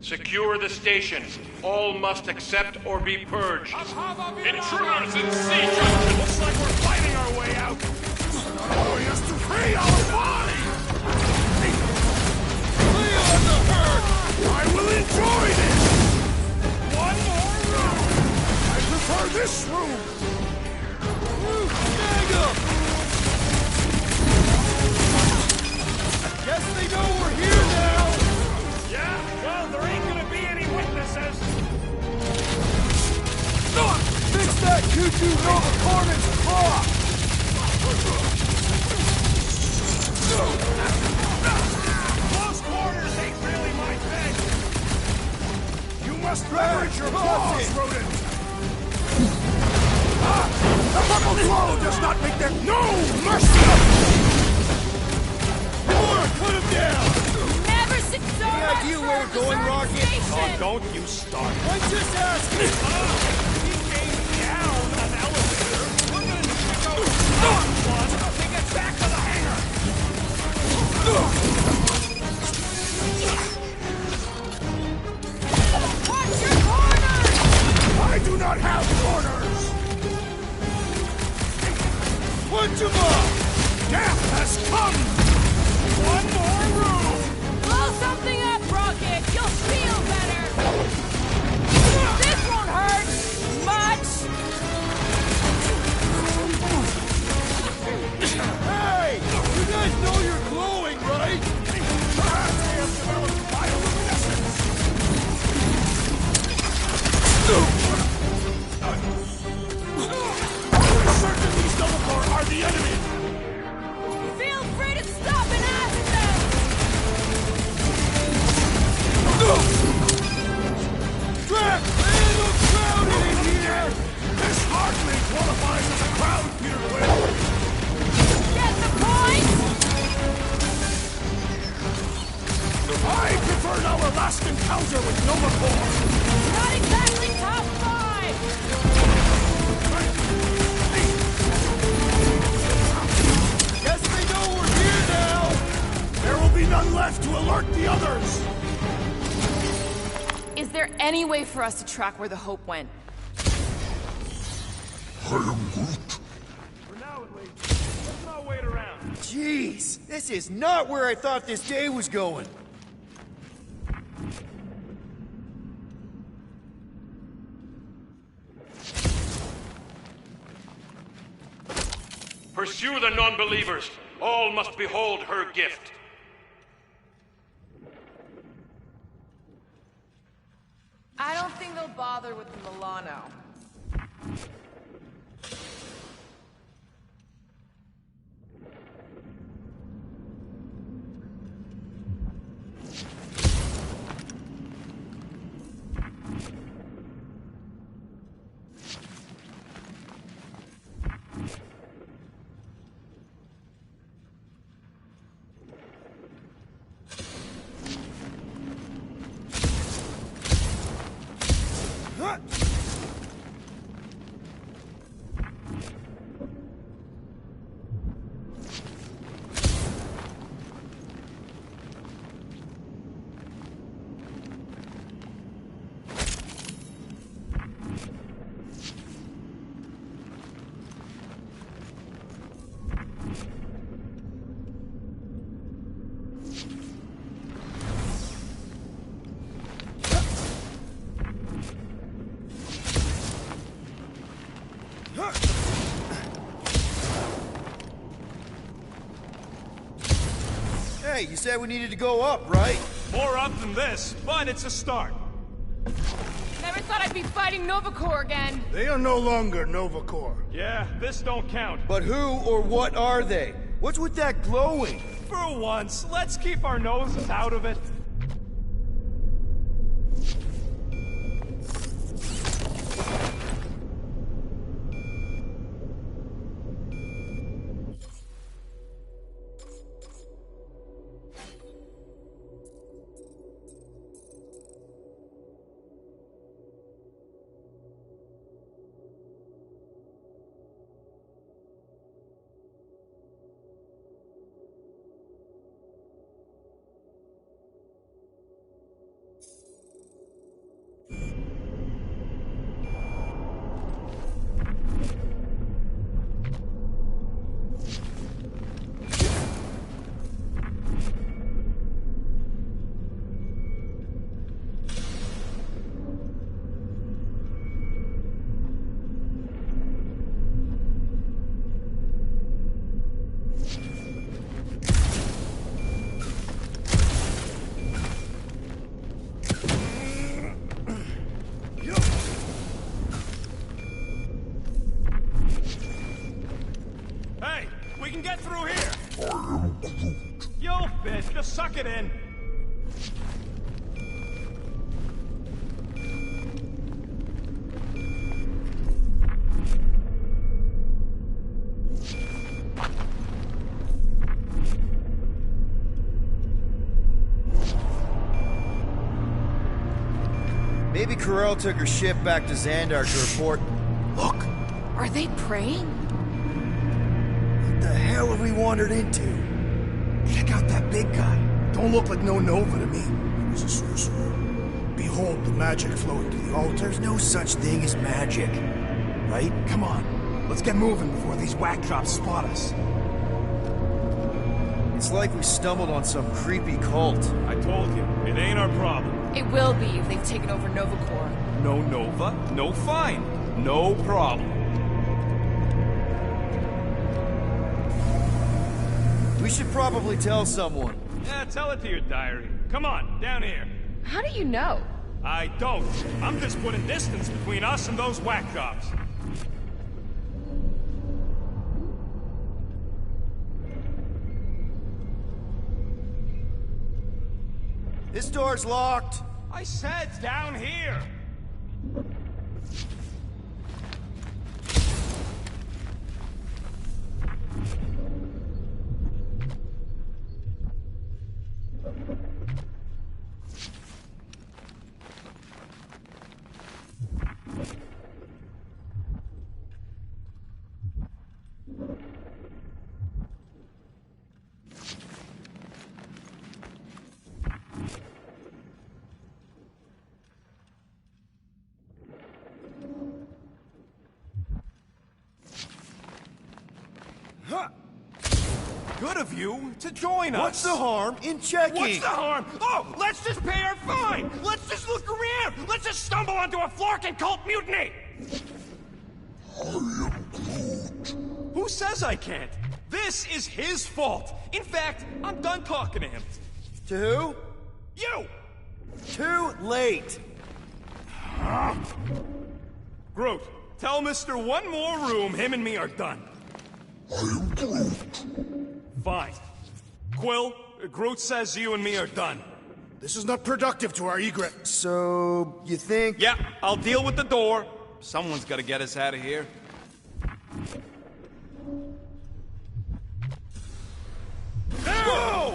Secure the station. All must accept or be purged. Intruders in siege! Looks like we're fighting our way out. Oh, yes, to pay our fine! Clear the herd! I will enjoy this! One more room! I prefer this room! Guess they know we're here now! Yeah, well, there ain't gonna be any witnesses! Fix that Q2 Nova Corners clock! Close quarters ain't really my thing! You must leverage your claws, rodent! The purple claw does not make them... No mercy! Put him down! Never sit so Any much idea where we're going, Rocket? Oh, don't you start. I'm just asking! He came down an elevator. We're gonna need to go up one to get back to the hangar. Watch your corners! I do not have corners! Punch him up! Death has come! One more room. Blow something up, Rocket! You'll feel better! This won't hurt much! Hey! You guys know you're glowing, right? Perhaps they have developed bioluminescence! We're certain these Novacore are the enemy! Feel free to stop and ask them! Drac! Man, look crowded in here! This hardly qualifies as a crowd, Peter Quill! Get the point? I preferred our last encounter with Novacore! Not exactly top 5! Guess they know we're here now! There will be none left to alert the others! Is there any way for us to track where the Hope went? I am Groot. For now, at least. Let's not wait around. Jeez, this is not where I thought this day was going. Pursue the non-believers. All must behold her gift. I don't think they'll bother with the Milano. Hey, you said we needed to go up, right? More up than this, but it's a start. Never thought I'd be fighting Novacore again. They are no longer Novacore. Yeah, this don't count. But who or what are they? What's with that glowing? For once, let's keep our noses out of it. We can get through here! I am Groot. You'll fit, just suck it in. Maybe Corel took her ship back to Xandar to report... Look! Are they praying? What the hell have we wandered into? Check out that big guy. Don't look like no Nova to me. He was a sorcerer. Behold the magic flowing to the altar. There's no such thing as magic. Right? Come on. Let's get moving before these whack drops spot us. It's like we stumbled on some creepy cult. I told you, it ain't our problem. It will be if they've taken over Nova Corps. No Nova, no fine. No problem. We should probably tell someone. Yeah, tell it to your diary. Come on, down here. How do you know? I don't. I'm just putting distance between us and those whack jobs. This door's locked. I said down here. Good of you to join us. What's the harm in checking? What's the harm? Oh, let's just pay our fine! Let's just look around! Let's just stumble onto a Flarkin cult mutiny! I am Groot. Who says I can't? This is his fault. In fact, I'm done talking to him. To who? You! Too late. Groot, tell Mr. One More Room him and me are done. I am Groot. Fine. Quill, Groot says you and me are done. This is not productive to our egret. So, you think... Yeah, I'll deal with the door. Someone's gotta get us out of here. Go!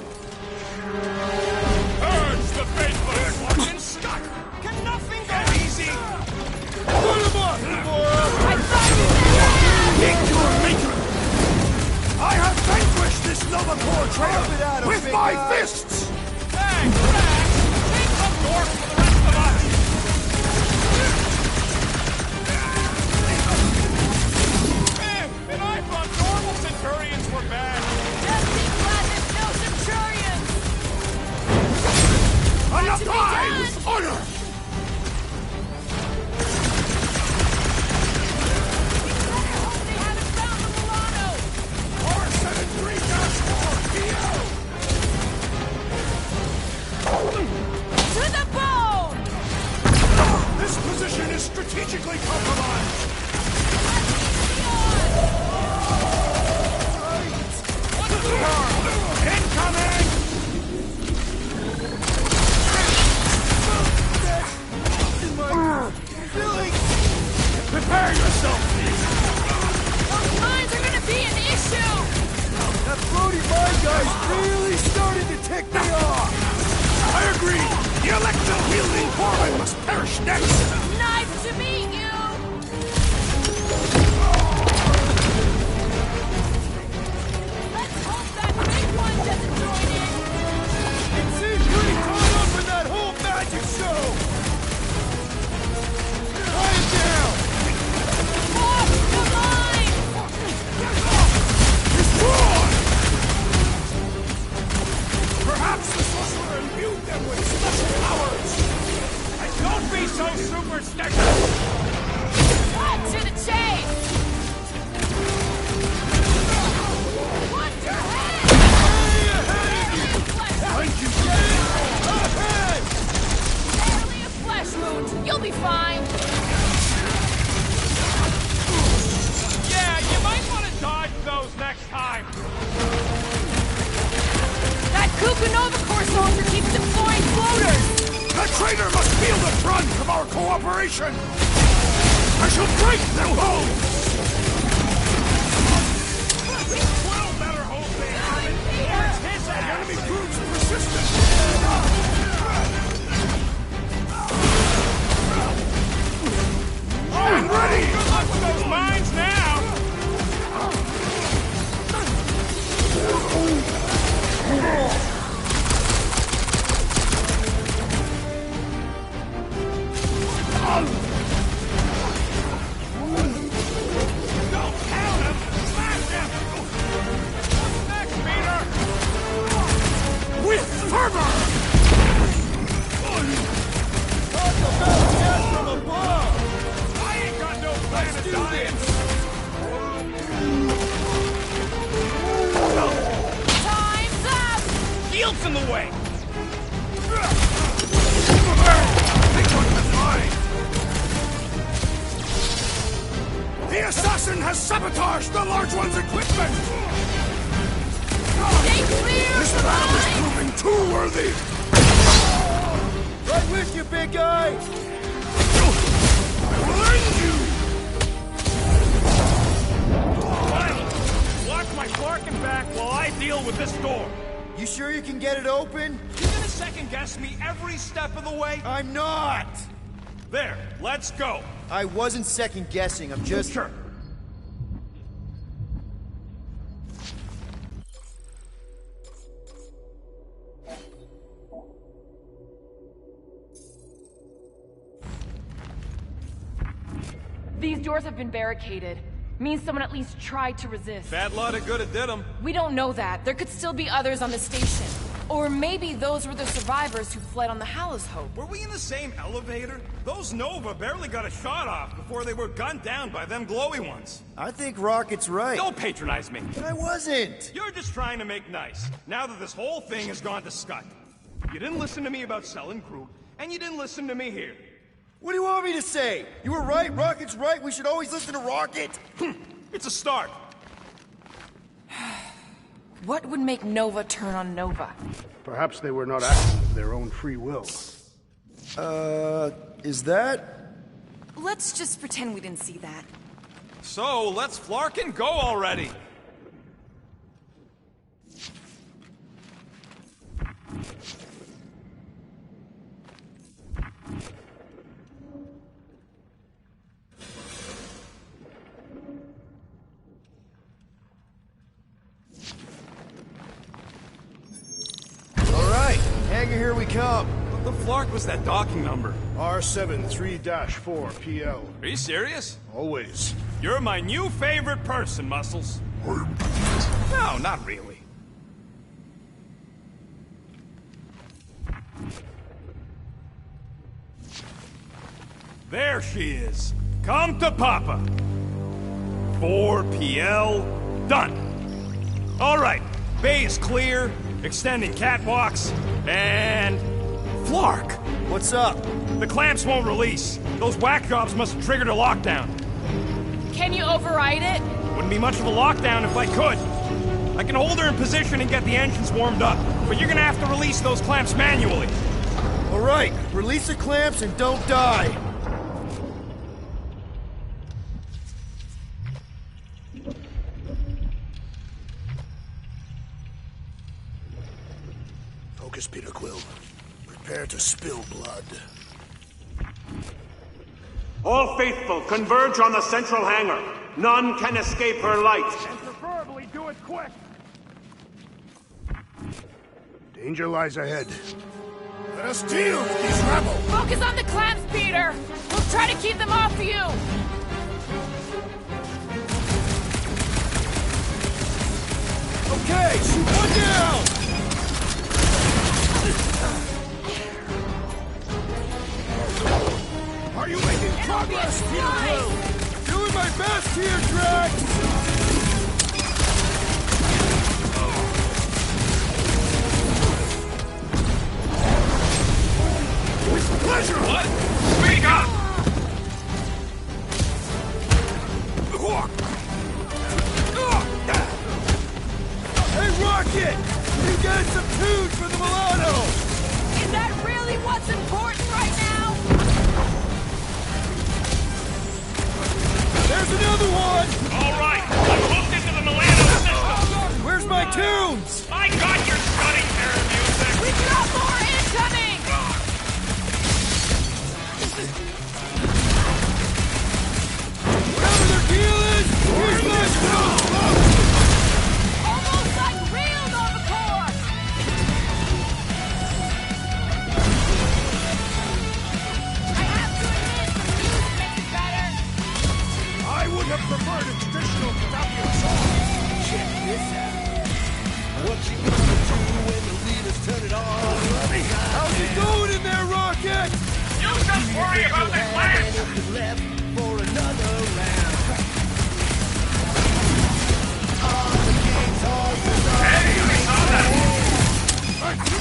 Urge the faithless! Fucking stuck! Can nothing go easy? Put him up, I thought you said Make your maker! I have vanquished this Nova Corps traitor with my fists! Hey, relax! Take some door for the rest of us! Man, and I thought normal Centurions were bad! Just be glad there's no Centurions! Enough time! Honor! They haven't found the Milano! Our 7-3-4 To the bone! This position is strategically compromised! What's the harm? Incoming! Prepare yourself! Those mines are gonna be an issue! That floaty mine guy's really starting to tick me off! I agree! The electro-wielding foreman must perish next! Nice to meet you! Let's hope that big one doesn't join in! It seems pretty caught up in that whole magic show! Tie it down! Off the line! Destroy! Perhaps the sorcerer imbued them with special powers! And don't be so superstitious! Cut to the chase! Watch your head! Thank you! Barely a flesh wound. You'll be fine. Yeah, you might want to dodge those next time. That Kukunova Corps soldier keeps deploying floaters. The traitor must feel the brunt of our cooperation! I shall break their bones! Well, better hope they are. It's his The ass. enemy proves persistent! else in the way! The assassin has sabotaged the large one's equipment! Stay clear This of the battle is line! proving too worthy! Right with you, big guy! I will end you! Watch my Flarkin back while I deal with this door. You sure you can get it open? You gonna second guess me every step of the way? I'm not! There, let's go. I wasn't second guessing, I'm just... Sure. These doors have been barricaded. Means someone at least tried to resist. Bad lot of good it did them. We don't know that. There could still be others on the station. Or maybe those were the survivors who fled on the Hallows Hope. Were we in the same elevator? Those Nova barely got a shot off before they were gunned down by them glowy ones. I think Rocket's right. Don't patronize me. But I wasn't! You're just trying to make nice, now that this whole thing has gone to scut. You didn't listen to me about selling Groot, and you didn't listen to me here. What do you want me to say? You were right, Rocket's right, we should always listen to Rocket! It's a start. What would make Nova turn on Nova? Perhaps they were not acting of their own free will. Is that? Let's just pretend we didn't see that. So, let's Flarkin go already. Hangar, here we come. What the Flark was that docking number? R73-4 PL. Are you serious? Always. You're my new favorite person, Muscles. No, not really. There she is. Come to Papa. 4 PL, done. All right, bay is clear, extending catwalks, and... Flark! What's up? The clamps won't release. Those whack jobs must have triggered a lockdown. Can you override it? Wouldn't be much of a lockdown if I could. I can hold her in position and get the engines warmed up, but you're gonna have to release those clamps manually. All right, release the clamps and don't die. Focus, Peter Quill. Prepare to spill blood. All faithful, converge on the central hangar. None can escape her light. And preferably do it quick. Danger lies ahead. Let us deal with these rebels! Focus on the clamps, Peter! We'll try to keep them off you! Okay, shoot one down! Are you making progress, Peter Quill? Doing my best here, Drax! With pleasure! What? Speak up! Hey, Rocket! You get some tunes for the Milano! Is that really what's important right now? There's another one! All right, I'm hooked into the Milano system. Where's my tunes? I got your stunning pair of music. We got more incoming! Whatever their deal is, here's my tunes! Almost like real Novacore! I have to admit, the music makes it better. I would have preferred a traditional Philadelphia song. Check this out. What you gonna do when the leaders turn it on? How's it going in there, Rocket? You just worry about the clamps. Left for another round. Hey, I saw that.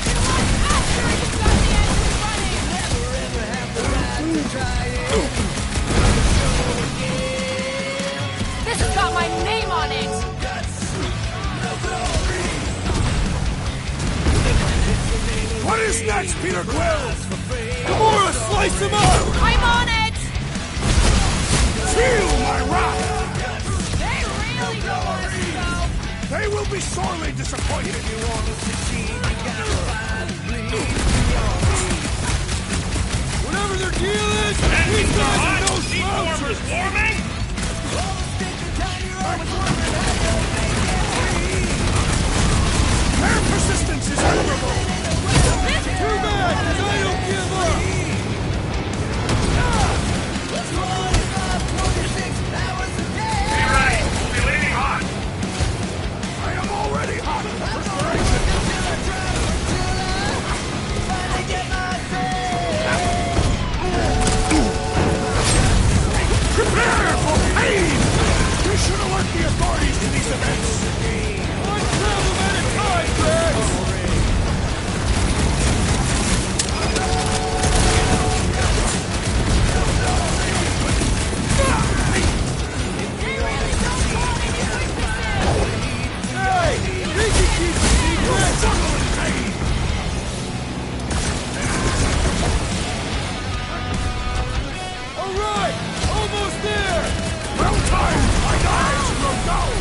What is next, Peter Quill? Gamora, slice him up! I'm on it! Feel my wrath! They really don't want us to go. They will be sorely disappointed. If you want to succeed, you gotta find and bleed. Whatever their deal is, these guys are no slouches. Warming? Their persistence is admirable. Too bad, 'cause I don't give up. Be ready. We'll be leaving hot. I am already hot. Prepare for pain! We should alert the authorities to these events. One problem at a time, Drax. Hey! We can keep the secret! Alright! Almost there! Well timed! My eyes grow dull!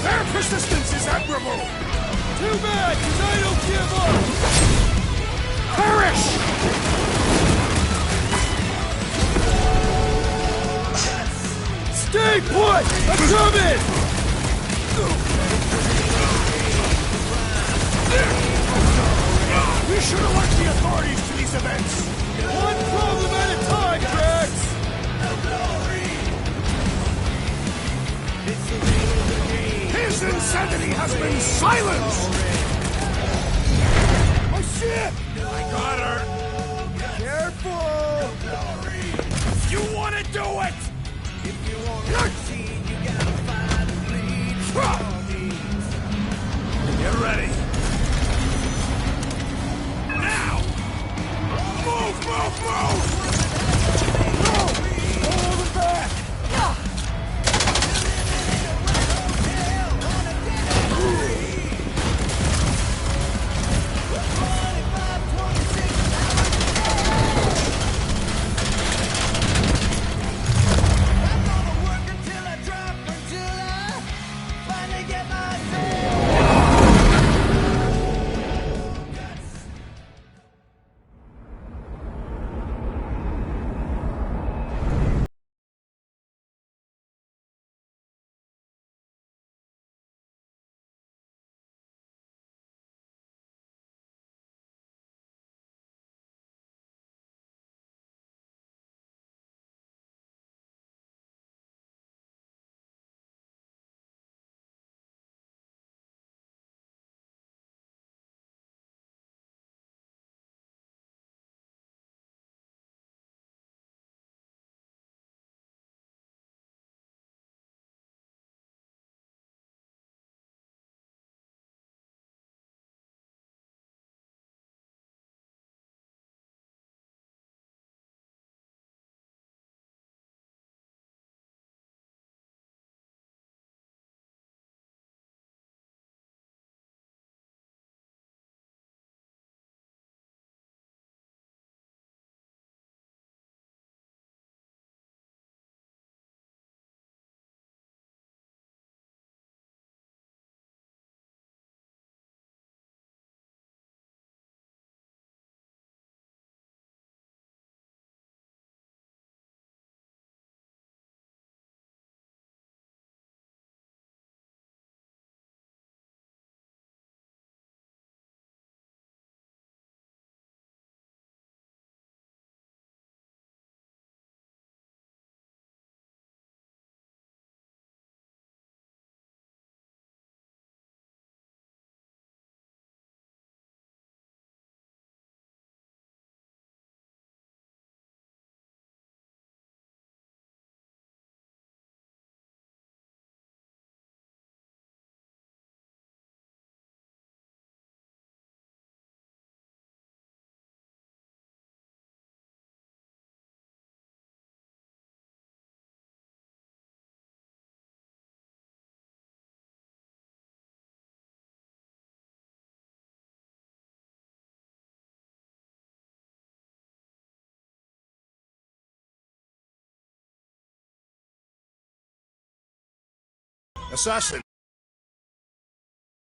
Their persistence is admirable! Too bad, 'cause I don't give up! Perish! Stay put! I'm coming! We should alert the authorities to these events! One problem at a time, Drax! His insanity has been silenced! Oh shit! I got her! Careful! You wanna do it! If you wanna succeed, you gotta fight and bleed. Get ready! Now! Move, move, move! No! Hold it back! Assassin.